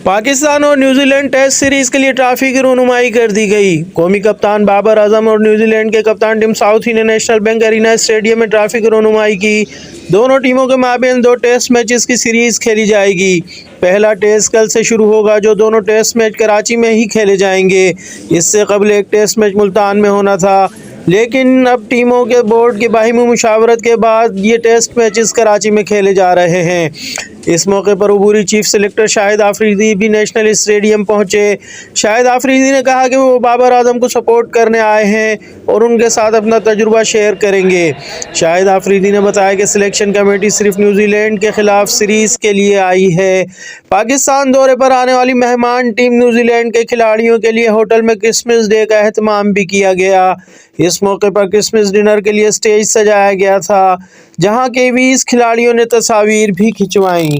पाकिस्तान और New Zealand test series के लिए ट्रॉफी की रनुमाई कर दी गई। कौमी कप्तान बाबर आजम और न्यूजीलैंड के कप्तान टिम साउथी ने नेशनल बैंक एरिना स्टेडियम में ट्रॉफी की रनुमाई की। दोनों टीमों के माबेन 2 टेस्ट मैचेस की सीरीज खेली जाएगी। पहला टेस्ट कल से शुरू होगा, जो दोनों टेस्ट मैच कराची में ही खेले जाएंगे। इससे कबल एक टेस्ट मैच मुल्तान में होना था, लेकिन अब टीमों के बोर्ड की बाहिमी मुशावरत के बाद ये टेस्ट मैचेस कराची में खेले जा रहे हैं। इस मौके पर अबूरी चीफ सेलेक्टर शाहिद आफरीदी भी नेशनल स्टेडियम पहुंचे। शाहिद आफरीदी ने कहा कि वो बाबर आजम को सपोर्ट करने आए हैं और उनके साथ अपना तजुर्बा शेयर करेंगे। शाहिद आफरीदी ने बताया कि सिलेक्शन कमेटी सिर्फ न्यूजीलैंड के खिलाफ सीरीज के लिए आई है। पाकिस्तान दौरे पर आने वाली मेहमान टीम न्यूजीलैंड के खिलाड़ियों के लिए होटल में क्रिसमस डे का एहतमाम भी किया गया। इस मौके पर क्रिसमस डिनर के लिए स्टेज सजाया गया था, जहां के 20 खिलाड़ियों ने तस्वीर भी खिंचवाई।